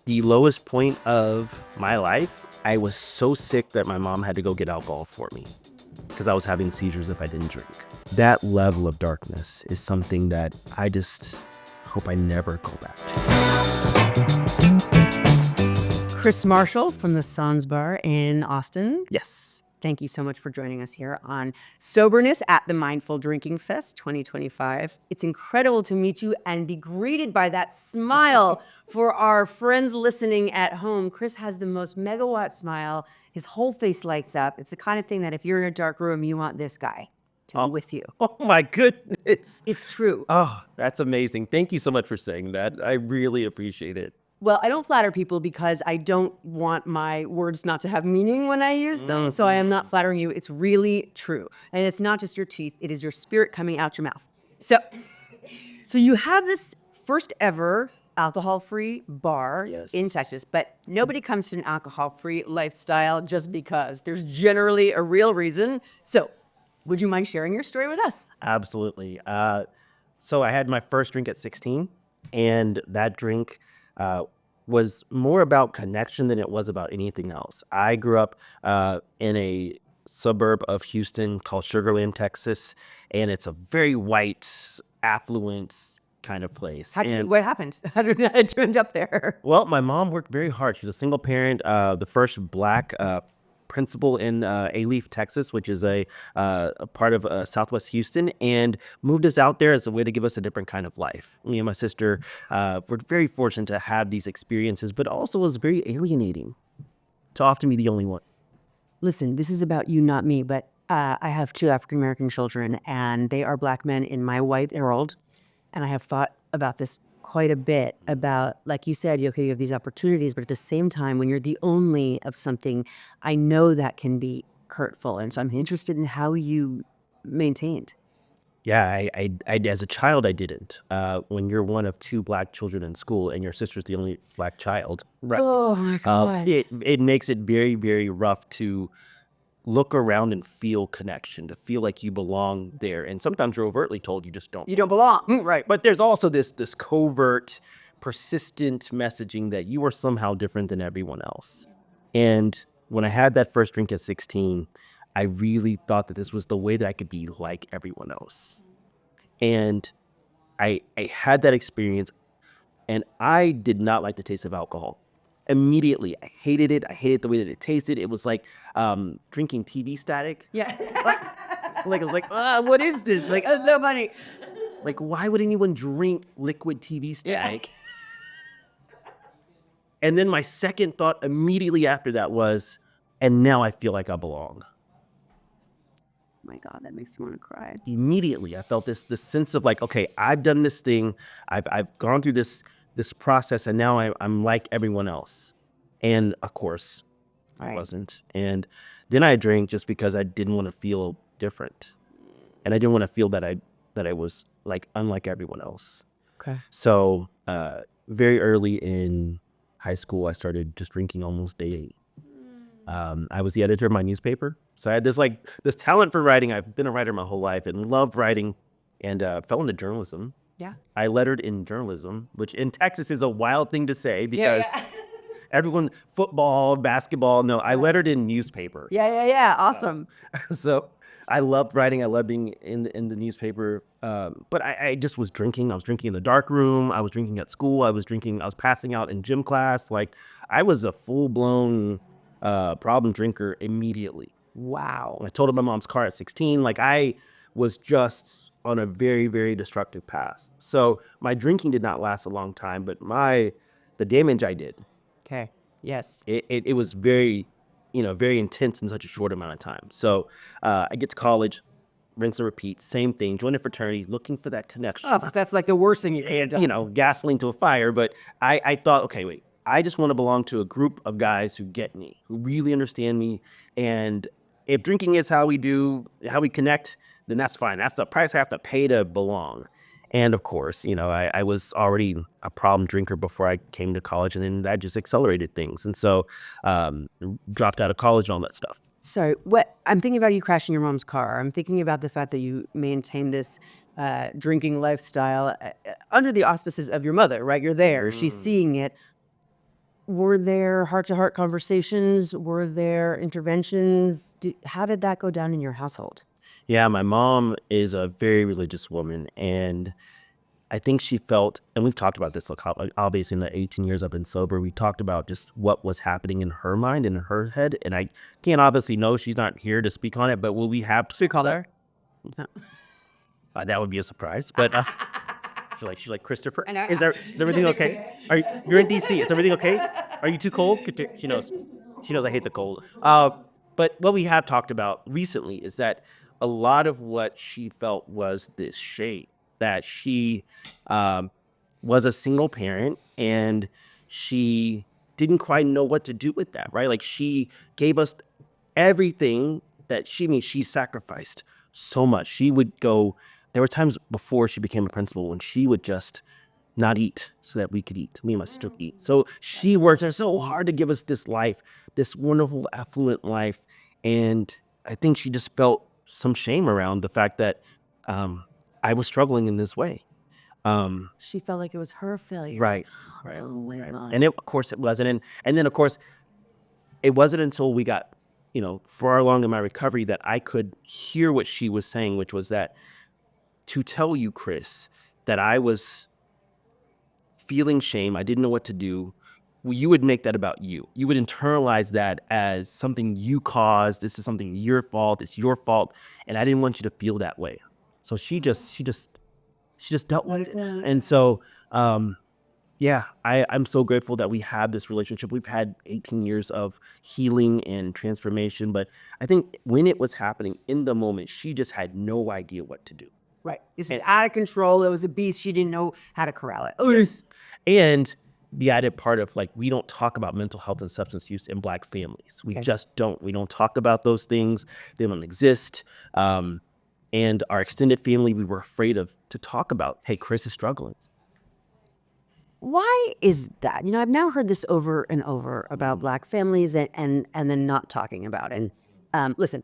the lowest point of my life, I was so sick that my mom had to go get alcohol for me because I was having seizures if I didn't drink. That level of darkness is something that I just hope I never go back to. Chris Marshall from the Sans Bar in Austin. Yes. Thank you so much for joining us here on Soberness at the Mindful Drinking Fest 2025. It's incredible to meet you and be greeted by that smile. For our friends listening at home, Chris has the most megawatt smile. His whole face lights up. It's the kind of thing that if you're in a dark room, you want this guy to be with you. Oh my goodness. It's true. Oh, that's amazing. Thank you so much for saying that. I really appreciate it. Well, I don't flatter people because I don't want my words not to have meaning when I use them. So I am not flattering you. It's really true. And it's not just your teeth. It is your spirit coming out your mouth. So you have this first ever alcohol-free bar in Texas, but nobody comes to an alcohol-free lifestyle just because. There's generally a real reason. So would you mind sharing your story with us? Absolutely. So I had my first drink at 16, and that drink was more about connection than it was about anything else. I grew up in a suburb of Houston called Sugar Land, Texas, and it's a very white, affluent kind of place. What happened? How did it end up there? Well, my mom worked very hard. She was a single parent, the first Black principal in Alief, Texas, which is a part of Southwest Houston, and moved us out there as a way to give us a different kind of life. Me and my sister were very fortunate to have these experiences, but also was very alienating to often be the only one. Listen, this is about you, not me, but I have 2 African-American children, and they are Black men in my white world, and I have thought about this quite a bit about, like you said, you have these opportunities, but at the same time, when you're the only of something, I know that can be hurtful. And so I'm interested in how you maintained. Yeah, I as a child, I didn't. When you're one of 2 Black children in school and your sister's the only Black child, right? Oh my God. It makes it very, very rough to look around and feel connection, to feel like you belong there. And sometimes you're overtly told you just don't. You don't belong. Right. But there's also this covert, persistent messaging that you are somehow different than everyone else. And when I had that first drink at 16, I really thought that this was the way that I could be like everyone else. And I had that experience, and I did not like the taste of alcohol. Immediately, I hated it. I hated the way that it tasted. It was like drinking TV static. Yeah. Like I was like, what is this? Like, Nobody. Like, why would anyone drink liquid TV static? Yeah. And then my second thought immediately after that was, and now I feel like I belong. My God, that makes me want to cry. Immediately, I felt this sense of like, okay, I've done this thing. I've gone through this process, and now I'm like everyone else. And of course, I wasn't. And then I drank just because I didn't want to feel different, and I didn't want to feel that I was like unlike everyone else. Okay. So very early in high school, I started just drinking almost daily. I was the editor of my newspaper, so I had this talent for writing. I've been a writer my whole life and loved writing, and fell into journalism. Yeah. I lettered in journalism, which in Texas is a wild thing to say because everyone, football, basketball, no, I lettered in newspaper. Yeah. Awesome. So I loved writing. I loved being in the newspaper. But I just was drinking. I was drinking in the dark room. I was drinking at school. I was passing out in gym class. Like, I was a full-blown problem drinker immediately. Wow. I totaled my mom's car at 16. Like, I was just on a very, very destructive path. So my drinking did not last a long time, but the damage I did. Okay. Yes. It was very, very intense in such a short amount of time. So I get to college, rinse and repeat, same thing, join a fraternity, looking for that connection. Oh, that's like the worst thing you can do. Gasoline to a fire. But I thought, okay, wait, I just want to belong to a group of guys who get me, who really understand me. And if drinking is how we connect, then that's fine. That's the price I have to pay to belong. And of course, I was already a problem drinker before I came to college, and then that just accelerated things. And so dropped out of college and all that stuff. Sorry, I'm thinking about you crashing your mom's car. I'm thinking about the fact that you maintain this drinking lifestyle under the auspices of your mother, right? You're there. She's seeing it. Were there heart-to-heart conversations? Were there interventions? How did that go down in your household? Yeah, my mom is a very religious woman, and I think she felt, and we've talked about this, like, obviously in the 18 years I've been sober, we talked about just what was happening in her mind and in her head. And I can't obviously know, she's not here to speak on it, but will we have Should we call her? that would be a surprise. But she's like Christopher. I know. Is everything okay? You're in DC? Is everything okay? Are you too cold? She knows. She knows I hate the cold. But what we have talked about recently is that a lot of what she felt was this shame that she um, was a single parent and she didn't quite know what to do with that, right? Like she gave us everything that she sacrificed so much. She would go, there were times before she became a principal when she would just not eat so that we could eat. Me and my sister could eat. So she worked so hard to give us this life, this wonderful, affluent life. And I think she just felt some shame around the fact that I was struggling in this way. She felt like it was her failure. Right. And of course it wasn't. And then of course it wasn't until we got, far along in my recovery that I could hear what she was saying, which was that to tell you, Chris, that I was feeling shame, I didn't know what to do, you would make that about you. You would internalize that as something you caused. This is something your fault. It's your fault. And I didn't want you to feel that way. So she just dealt with it. And so, yeah, I'm so grateful that we have this relationship. We've had 18 years of healing and transformation. But I think when it was happening in the moment, she just had no idea what to do. Right. This was out of control. It was a beast. She didn't know how to corral it. Yes. And the added part of like, we don't talk about mental health and substance use in Black families. We just don't. We don't talk about those things. They don't exist. And our extended family, we were afraid to talk about, hey, Chris is struggling. Why is that? I've now heard this over and over about Black families and then not talking about it. And listen,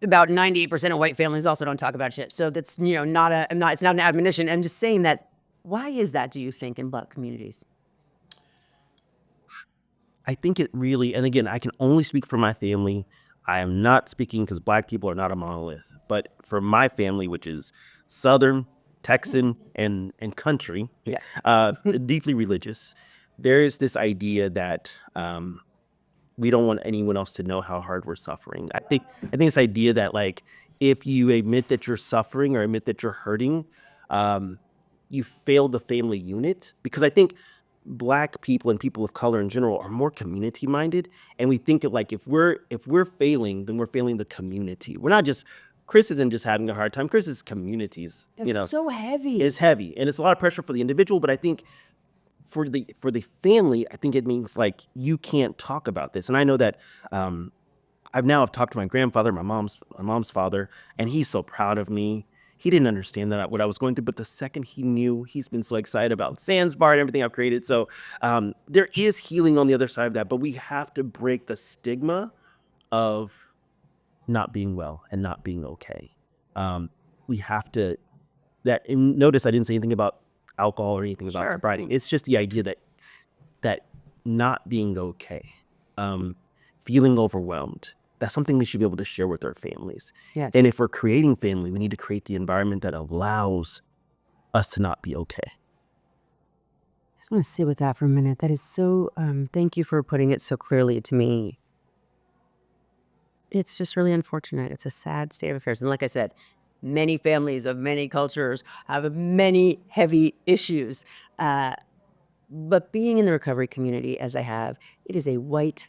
about 98% of white families also don't talk about shit. So that's, it's not an admonition. I'm just saying that, why is that, do you think, in Black communities? I think it really, and again, I can only speak for my family. I am not speaking because Black people are not a monolith, but for my family, which is Southern, Texan, and country, deeply religious, there is this idea that we don't want anyone else to know how hard we're suffering. I think this idea that like, if you admit that you're suffering or admit that you're hurting, you fail the family unit. Because I think Black people and people of color in general are more community minded, and we think of like, if we're failing, then we're failing the community. We're not just, Chris isn't just having a hard time. Chris's communities, That's so heavy. is heavy, and it's a lot of pressure for the individual. But I think for the family, I think it means like, you can't talk about this. And I know that I've talked to my grandfather, my mom's father, and he's so proud of me. He didn't understand that what I was going through, but the second he knew, he's been so excited about Sandsbar and everything I've created. So there is healing on the other side of that, but we have to break the stigma of not being well and not being okay. We have to, notice I didn't say anything about alcohol or anything about sobriety. It's just the idea that not being okay, feeling overwhelmed, that's something we should be able to share with our families. Yes. And if we're creating family, we need to create the environment that allows us to not be okay. I just want to sit with that for a minute. That is so, thank you for putting it so clearly to me. It's just really unfortunate. It's a sad state of affairs. And like I said, many families of many cultures have many heavy issues. But being in the recovery community, as I have, it is a white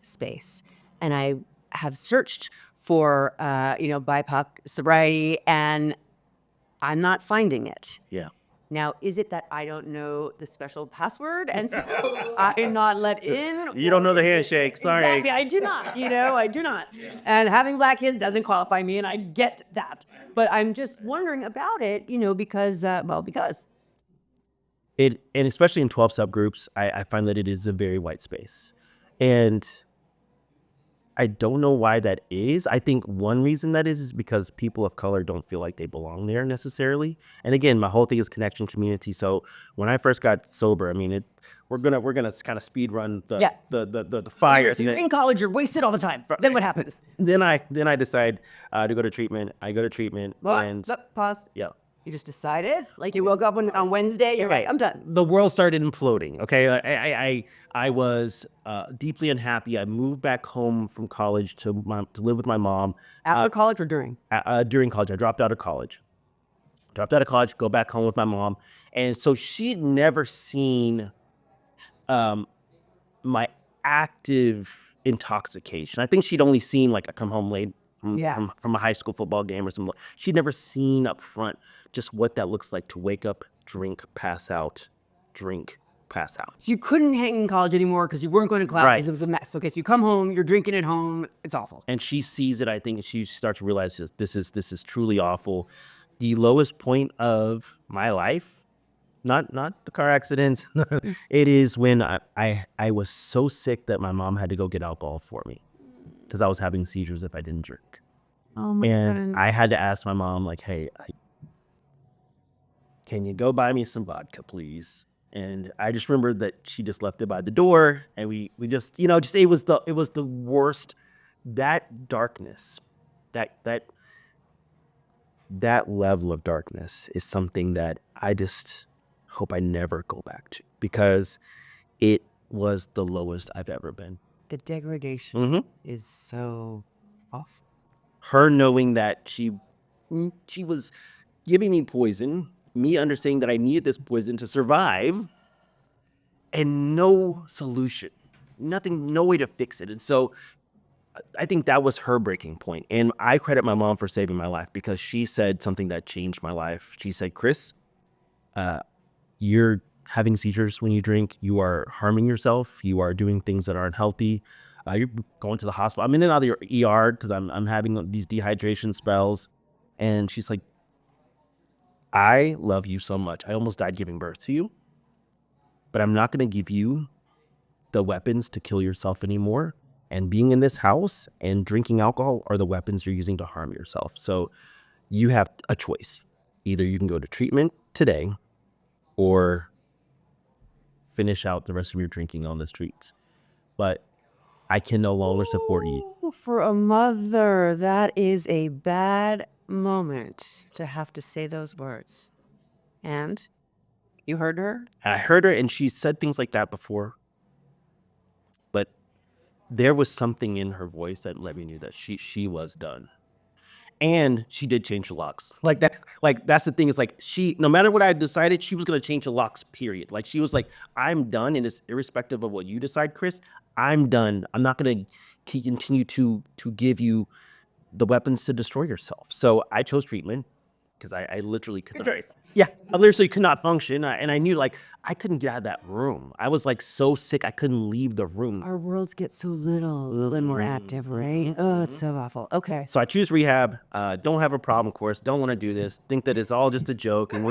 space. And I have searched for, BIPOC sobriety, and I'm not finding it. Yeah. Now, is it that I don't know the special password and so I'm not let in? You don't know the handshake. Sorry. Exactly, I do not. I do not. And having Black kids doesn't qualify me, and I get that. But I'm just wondering about it, because. And especially in 12 subgroups, I find that it is a very white space. And I don't know why that is. I think one reason that is because people of color don't feel like they belong there necessarily. And again, my whole thing is connection community. So when I first got sober, I mean, we're gonna kind of speed run Yeah. the fires. So you're in college, you're wasted all the time. Then what happens? Then I decide to go to treatment. I go to treatment, and Pause. yeah. You just decided? Like you woke up on Wednesday, you're like, I'm done. The world started imploding. Okay, I was deeply unhappy. I moved back home from college to live with my mom. After college or during? During college, I dropped out of college. Go back home with my mom, and so she'd never seen my active intoxication. I think she'd only seen like I come home late from a high school football game or something. She'd never seen up front just what that looks like to wake up, drink, pass out, drink, pass out. So you couldn't hang in college anymore because you weren't going to class. Right. It was a mess. Okay, so you come home, you're drinking at home. It's awful. And she sees it, I think, and she starts to realize this is truly awful. The lowest point of my life, not the car accidents. It is when I was so sick that my mom had to go get alcohol for me because I was having seizures if I didn't drink. Oh my And I had to ask my mom, like, hey, can you go buy me some vodka, please? And I just remembered that she just left it by the door, and we just, just it was the worst. That darkness, that level of darkness is something that I just hope I never go back to, because it was the lowest I've ever been. The degradation is so awful. Her knowing that she was giving me poison, me understanding that I needed this poison to survive, and no solution, nothing, no way to fix it. And so I think that was her breaking point. And I credit my mom for saving my life, because she said something that changed my life. She said, Chris, you're having seizures when you drink. You are harming yourself. You are doing things that aren't healthy. You're going to the hospital. I'm in and out of the ER because I'm having these dehydration spells. And she's like, I love you so much. I almost died giving birth to you, but I'm not going to give you the weapons to kill yourself anymore. And being in this house and drinking alcohol are the weapons you're using to harm yourself. So you have a choice. Either you can go to treatment today or finish out the rest of your drinking on the streets. But I can no longer support you. For a mother, that is a bad moment to have to say those words. And you heard her? I heard her, and she said things like that before. But there was something in her voice that let me know that she was done. And she did change the locks. Like that's the thing, is like, she, no matter what I decided, she was gonna change the locks, period. Like, she was like, I'm done, and it's irrespective of what you decide, Chris, I'm done. I'm not gonna continue to give you the weapons to destroy yourself. So I chose treatment because I literally could not. Yeah, I literally could not function. And I knew, like, I couldn't get out of that room. I was like so sick, I couldn't leave the room. Our worlds get so little and more active, right? Oh, it's so awful. Okay. So I choose rehab. Don't have a problem, of course. Don't want to do this. Think that it's all just a joke. And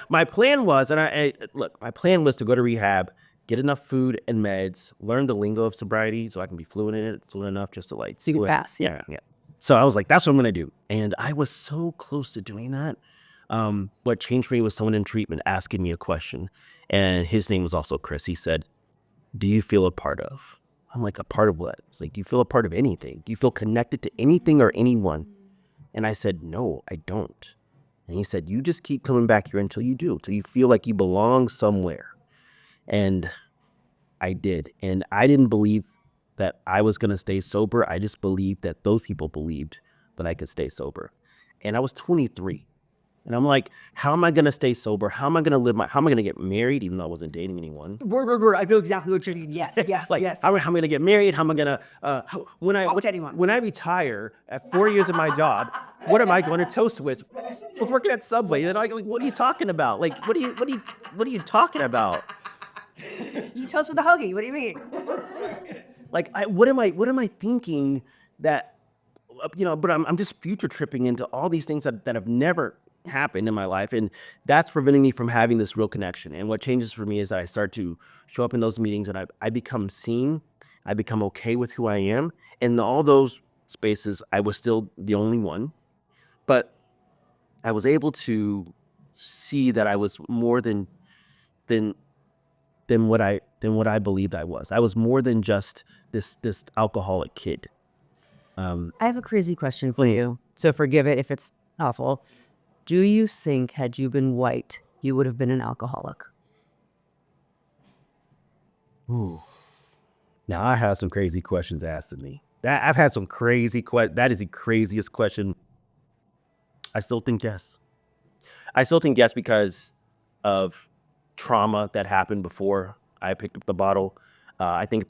my plan was, my plan was to go to rehab, get enough food and meds, learn the lingo of sobriety so I can be fluent in it, fluent enough just to like. So you can pass. Yeah. So I was like, that's what I'm gonna do. And I was so close to doing that. What changed for me was someone in treatment asking me a question, and his name was also Chris. He said, "Do you feel a part of?" I'm like, "A part of what?" It's like, "Do you feel a part of anything? Do you feel connected to anything or anyone?" And I said, "No, I don't." And he said, "You just keep coming back here until you do, till you feel like you belong somewhere." And I did. And I didn't believe that I was going to stay sober. I just believed that those people believed that I could stay sober. And I was 23. And I'm like, how am I going to stay sober? How am I going to how am I going to get married, even though I wasn't dating anyone? Word. I feel exactly what you're doing. Yes. Like, how am I going to get married? How am I going to, when I retire at 4 years of my job, what am I going to toast with? I was working at Subway. And I'm like, what are you talking about? Like, what are you talking about? You toast with a hoagie. What do you mean? Like, what am I thinking that, but I'm just future tripping into all these things that have never happened in my life. And that's preventing me from having this real connection. And what changes for me is that I start to show up in those meetings, and I become seen. I become okay with who I am. In all those spaces, I was still the only one, but I was able to see that I was more than what I believed I was. I was more than just this alcoholic kid. I have a crazy question for you. So forgive it if it's awful. Do you think had you been white, you would have been an alcoholic? Ooh. Now I have some crazy questions asked of me. I've had some crazy that is the craziest question. I still think yes. I still think yes because of trauma that happened before I picked up the bottle. I think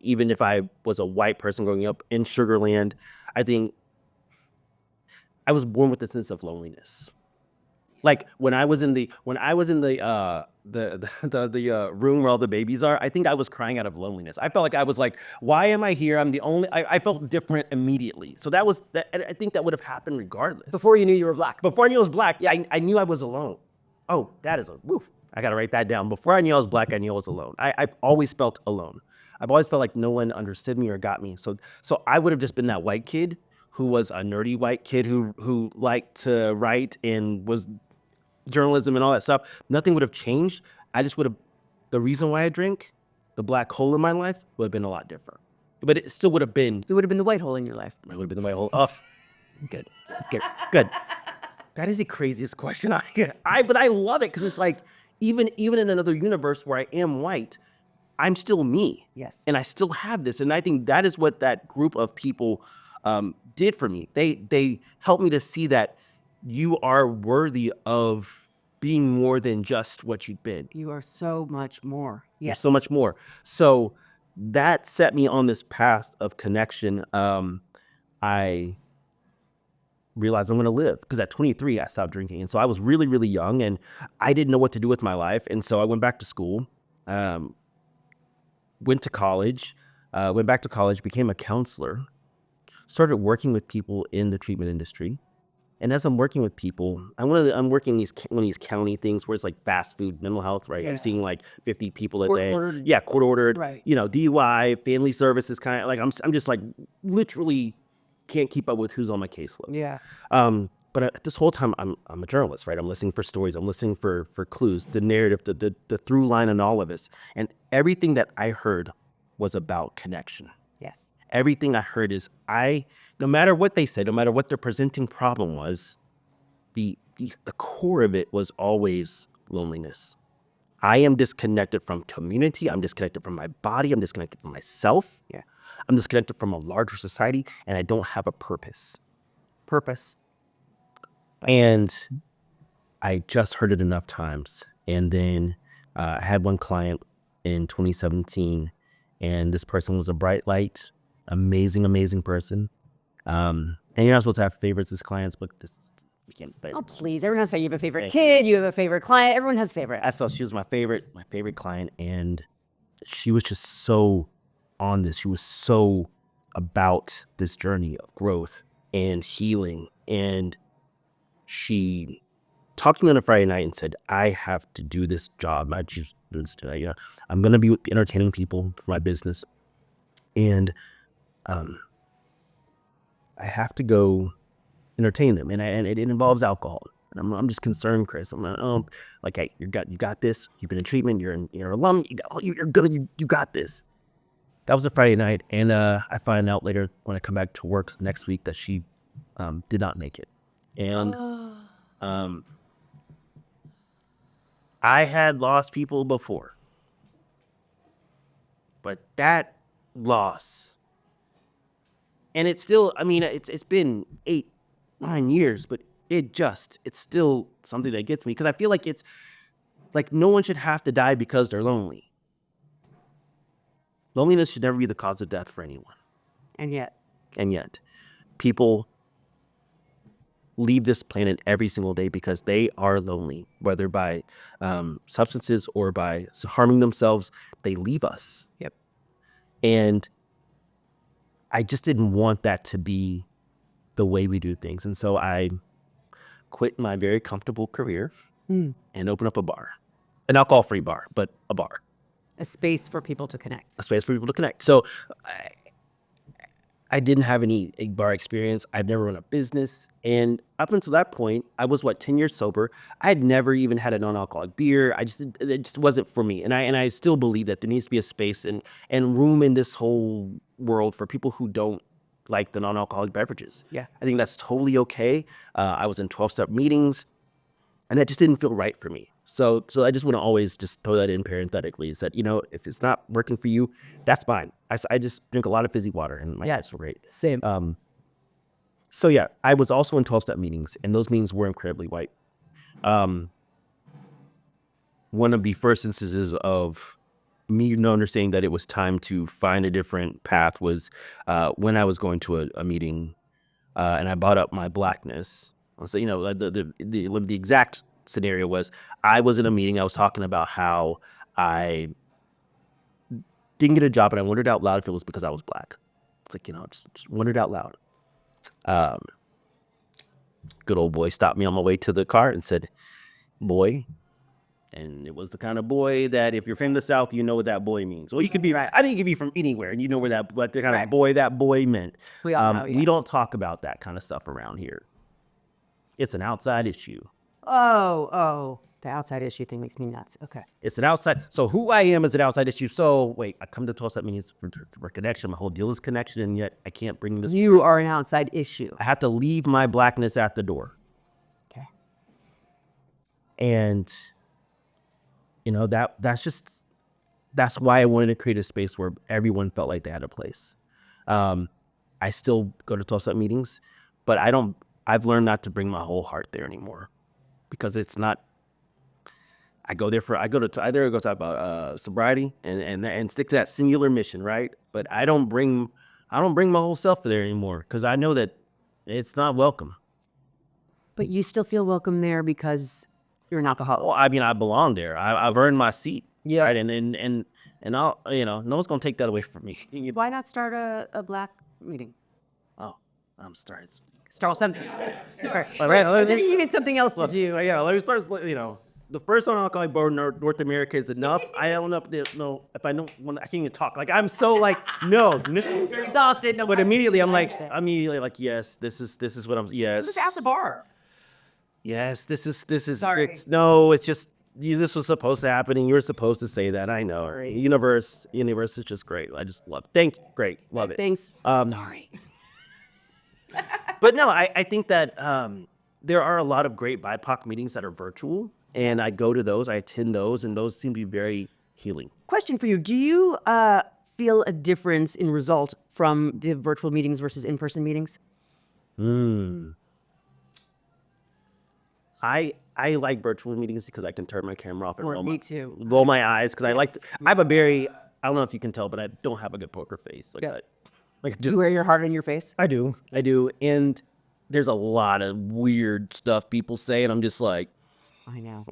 even if I was a white person growing up in Sugarland, I think I was born with a sense of loneliness. Like when I was in the room where all the babies are, I think I was crying out of loneliness. I felt like I was like, why am I here? I'm the only. I felt different immediately. So that was that. I think that would have happened regardless. Before you knew you were black. Before I knew I was black, I knew I was alone. Oh, that is a woof. I gotta write that down. Before I knew I was black, I knew I was alone. I've always felt alone. I've always felt like no one understood me or got me. So I would have just been that white kid who was a nerdy white kid who liked to write and was journalism and all that stuff. Nothing would have changed. I just would have, the reason why I drink, the black hole in my life would have been a lot different. But it still would have been, It would have been the white hole in your life. it would have been the white hole. Oh, good. Good. That is the craziest question I get. But I love it because it's like, even in another universe where I am white, I'm still me. Yes. And I still have this. And I think that is what that group of people did for me. They helped me to see that you are worthy of being more than just what you've been. You are so much more. You're Yes. so much more. So that set me on this path of connection. I realized I'm going to live because at 23 I stopped drinking, and so I was really, really young, and I didn't know what to do with my life, and so I went back to school, went back to college, became a counselor, started working with people in the treatment industry. And as I'm working with people, I'm working one of these county things where it's like fast food mental health, right? Yeah. I'm seeing like 50 people a Court day. ordered. Yeah, court ordered. Right. DUI, family services, kind of like I'm just like literally can't keep up with who's on my caseload. Yeah. But this whole time I'm a journalist, right? I'm listening for stories. I'm listening for clues, the narrative, the through line in all of this, and everything that I heard was about connection. Yes. Everything I heard is no matter what they said, no matter what their presenting problem was, the core of it was always loneliness. I am disconnected from community. I'm disconnected from my body. I'm disconnected from myself. Yeah. I'm disconnected from a larger society, and I don't have a purpose. Purpose. And I just heard it enough times. And then I had one client in 2017, and this person was a bright light, amazing, amazing person. And you're not supposed to have favorites as clients, but this became Oh, favorites. please. Everyone has a favorite. You have a favorite Thank kid. You have a favorite client. Everyone has favorites. So she was my favorite client, and she was just so on this. She was so about this journey of growth and healing. And she talked to me on a Friday night and said, I have to do this job. I choose to do this today. I'm going to be entertaining people for my business. And I have to go entertain them. And it involves alcohol. And I'm just concerned, Chris. I'm like, hey, you got this. You've been in treatment. You're an alum. You're good. You got this. That was a Friday night, and I find out later when I come back to work next week that she did not make it. And I had lost people before, but that loss, and it's still, it's been 8-9 years, but it's still something that gets me because I feel like it's like no one should have to die because they're lonely. Loneliness should never be the cause of death for anyone. And yet, people leave this planet every single day because they are lonely, whether by substances or by harming themselves. They leave us. Yep. And I just didn't want that to be the way we do things. And so I quit my very comfortable career and opened up a bar, an alcohol-free bar, but a bar. A space for people to connect. A space for people to connect. So I didn't have any bar experience. I've never run a business. And up until that point, I was 10 years sober. I had never even had a non-alcoholic beer. It just wasn't for me. And I still believe that there needs to be a space and room in this whole world for people who don't like the non-alcoholic beverages. Yeah. I think that's totally okay. I was in 12-step meetings, and that just didn't feel right for me. So I just want to always just throw that in parenthetically, is that, if it's not working for you, that's fine. I just drink a lot of fizzy water, and my lives were great. Same. So yeah, I was also in 12-step meetings, and those meetings were incredibly white. One of the first instances of me understanding that it was time to find a different path was when I was going to a meeting, and I brought up my blackness. So the exact scenario was, I was in a meeting. I was talking about how I didn't get a job, and I wondered out loud if it was because I was black. It's like, just wondered out loud. Good old boy stopped me on my way to the car and said, "Boy." And it was the kind of boy that, if you're from the South, you know what that boy means. Well, you could be, I think you could be from anywhere, and you know what the kind of boy that boy meant. We all know, yeah. We don't talk about that kind of stuff around here. It's an outside issue. Oh, the outside issue thing makes me nuts. Okay. It's an outside. So who I am is an outside issue. So wait, I come to 12-step meetings for connection. My whole deal is connection, and yet I can't bring this. You are an outside issue. I have to leave my blackness at the door. Okay. And that's why I wanted to create a space where everyone felt like they had a place. I still go to 12-step meetings, but I've learned not to bring my whole heart there anymore, because it's not. I go to talk about sobriety and stick to that singular mission, right? But I don't bring my whole self there anymore, because I know that it's not welcome. But you still feel welcome there because you're an alcoholic. Well, I mean, I belong there. I've earned my seat. Yeah. Right. And I'll, no one's gonna take that away from me. Why not start a black meeting? Oh, I'm sorry. Start something. Sure. Right. You need something else to do. Yeah. Let me start. The first non-alcoholic bar in North America is enough. I don't know if I don't want. I can't even talk. Like, I'm so like no. You're exhausted. No. But immediately I'm like yes. This is what I'm. Yes. Just ask the bar. Yes. This is. Sorry. It's just. This was supposed to happen, and you were supposed to say that. I know. Sorry. Universe is just great. I just love it. Thank you. Great. Love it. Thanks. Sorry. But no, I think that there are a lot of great BIPOC meetings that are virtual, and I go to those. I attend those, and those seem to be very healing. Question for you. Do you feel a difference in result from the virtual meetings versus in-person meetings? I like virtual meetings because I can turn my camera off and too. roll my eyes, because I have a very, I don't know if you can tell, but I don't have a good poker face. You wear your heart on your face? I do. And there's a lot of weird stuff people say, and I'm just like, I know.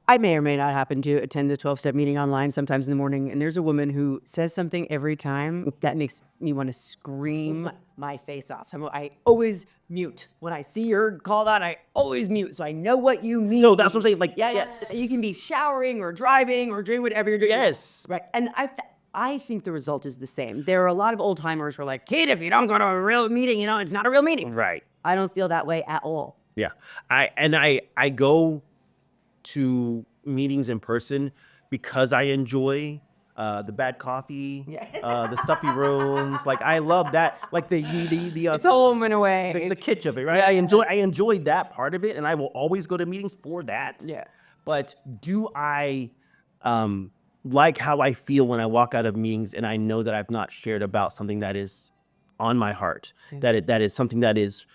I may or may not happen to attend the 12-step meeting online sometimes in the morning, and there's a woman who says something every time that makes me want to scream my face off. So I always mute. When I see her called on, I always mute, so I know what you mean. So that's what I'm saying. Like, yes. You can be showering or driving or doing whatever you're doing. Yes. Right. And I think the result is the same. There are a lot of old timers who are like, kid, if you don't go to a real meeting, it's not a real meeting. Right. I don't feel that way at all. Yeah. I go to meetings in person because I enjoy the bad coffee, the stuffy rooms. Like, I love that. Like the it's home in a way. The kitsch of it, right? I enjoy that part of it, and I will always go to meetings for that. Yeah. But do I like how I feel when I walk out of meetings and I know that I've not shared about something that is on my heart, that is something that is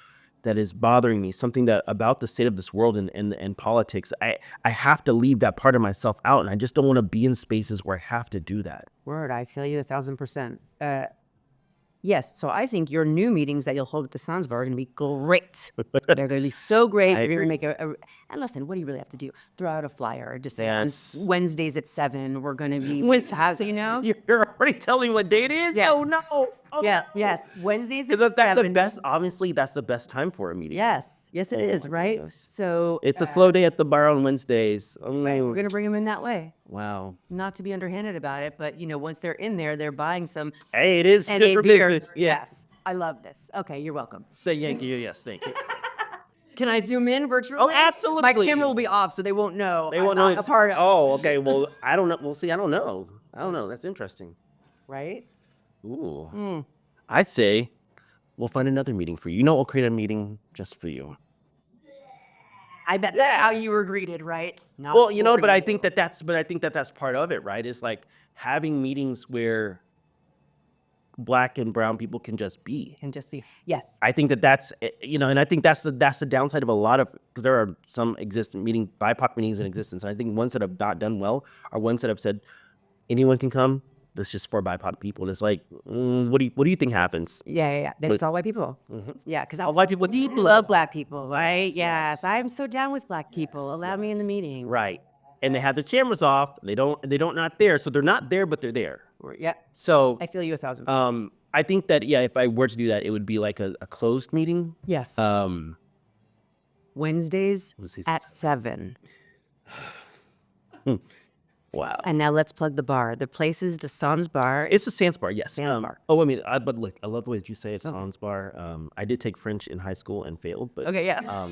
bothering me, something that about the state of this world and politics. I have to leave that part of myself out, and I just don't want to be in spaces where I have to do that. Word, I feel you 1,000%. Yes, so I think your new meetings that you'll hold at the Sans Bar are going to be great. They're going to be so great. You're going to make and listen, what do you really have to do? Throw out a flyer. Just say on Wednesdays at 7, we're going to be, You're already telling me what day it is? Yes. Oh, no. Yeah, yes. Wednesdays at Because that's the 7. best. Obviously, that's the best time for a meeting. Yes, yes, it is, right? goodness. So It's a slow day at the bar on Wednesdays. Oh, we're gonna bring them in that way. wow. Not to be underhanded about it, but once they're in there, they're buying some Hey, it is NA good for beer. business. Yeah. Yes, I love this. Okay, you're welcome. Thank you. Yes, thank you. Can I zoom in virtually? Oh, absolutely. My camera will be off, so they won't know. They I'm won't know not a it's part of. Oh, okay. Well, I don't know. We'll see. I don't know. That's interesting. Right? Ooh. I'd say we'll find another meeting for you. We'll create a meeting just for you. I bet that's how you were greeted, right? Not Well, for but I you. think that's part of it, right? Is like having meetings where Black and brown people can just be. Can just be yes. I think that's and I think that's the downside of a lot of, because there are some BIPOC meetings in existence. And I think ones that have not done well are ones that have said anyone can come. That's just for BIPOC people. And it's like, what do you think happens? Yeah. Then it's all white people. Yeah, because all White people love Black people, right? Yes, I'm so down with Black people. Allow me in the meeting. right, and they have the cameras off. They don't not there, so they're not there, but they're there. Yeah, So I feel you 1,000. I think that if I were to do that, it would be like a closed meeting. Yes. Wednesdays Wednesdays at 7. Wow. And now let's plug the bar. The place is the Sans Bar. It's a Sans Bar, yes. Bar. Oh, I mean, but look, I love the way that you say it's Sans Bar. I did take French in high school and failed, but Okay, yeah.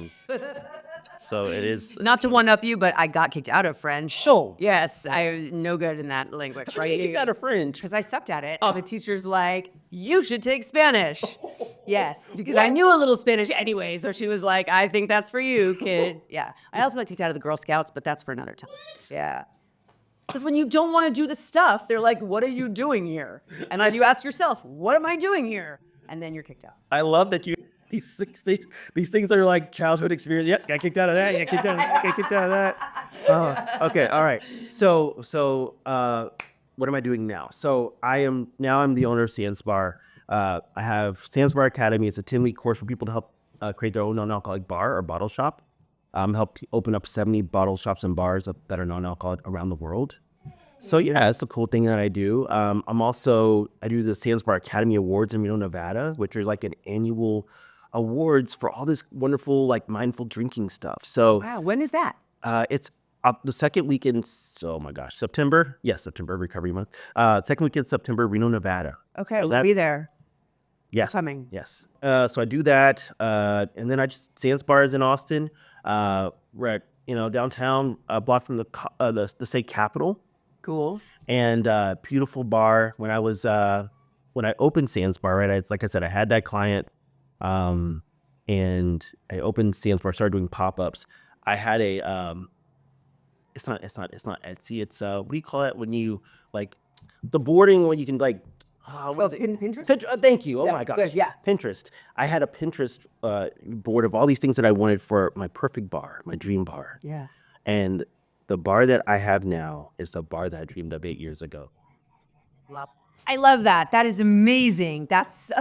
so it is. Not to one up you, but I got kicked out of French. Sure. Yes, I was no good in that language, right? You got a French. Because I sucked at it. And the teacher's like, you should take Spanish. Yes, because I knew a little Spanish anyway. So she was like, I think that's for you, kid. Yeah. I also got kicked out of the Girl Scouts, but that's for another time. Yeah. Because when you don't want to do the stuff, they're like, what are you doing here? And then you ask yourself, what am I doing here? And then you're kicked out. I love that these things that are like childhood experience. Yep, got kicked out of that. Got kicked out of that. Got kicked out of that. Okay, all right. So what am I doing now? So I'm the owner of Sans Bar. I have Sans Bar Academy. It's a 10-week course for people to help create their own non-alcoholic bar or bottle shop. Helped open up 70 bottle shops and bars that are non-alcoholic around the world. So yeah, it's a cool thing that I do. I do the Sans Bar Academy Awards in Reno, Nevada, which are like an annual awards for all this wonderful like mindful drinking stuff. So Wow, when is that? it's up the second weekend. Oh my gosh, September. Yes, September, Recovery Month. Second weekend September, Reno, Nevada. Okay, So we'll be there. Yes. Coming. Yes. So I do that, and then Sans Bars in Austin. We're at, downtown, a block from the state capitol, Cool. and beautiful bar. When I opened Sans Bar, right? Like I said, I had that client, and I opened Sans Bar, started doing pop-ups. I had it's not Etsy. It's what do you call it when you like the boarding when you can like. What is it? Pinterest? Thank you. Oh Yeah, my gosh. good, yeah. Pinterest. I had a Pinterest board of all these things that I wanted for my perfect bar, my dream bar. Yeah. And the bar that I have now is the bar that I dreamed of 8 years ago. I love that. That is amazing. That's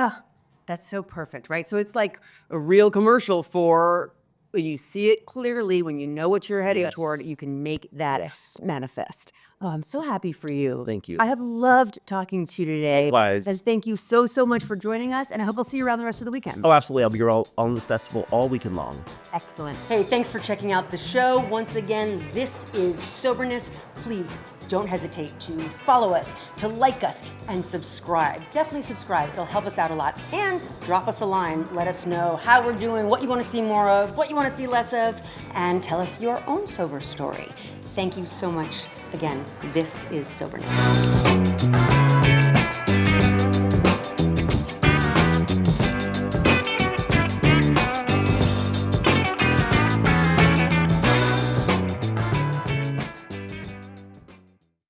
so perfect, right? So it's like a real commercial for when you see it clearly, when you know what you're heading Yes. toward, you can make that manifest. Oh, I'm so happy for you. Thank you. I have loved talking to you today. Likewise. And thank you so, so much for joining us. And I hope I'll see you around the rest of the weekend. Oh, absolutely. I'll be here on the festival all weekend long. Excellent. Hey, thanks for checking out the show. Once again, this is Soberness. Please don't hesitate to follow us, to like us, and subscribe. Definitely subscribe. It'll help us out a lot. And drop us a line. Let us know how we're doing, what you want to see more of, what you want to see less of, and tell us your own sober story. Thank you so much. Again, this is Soberness.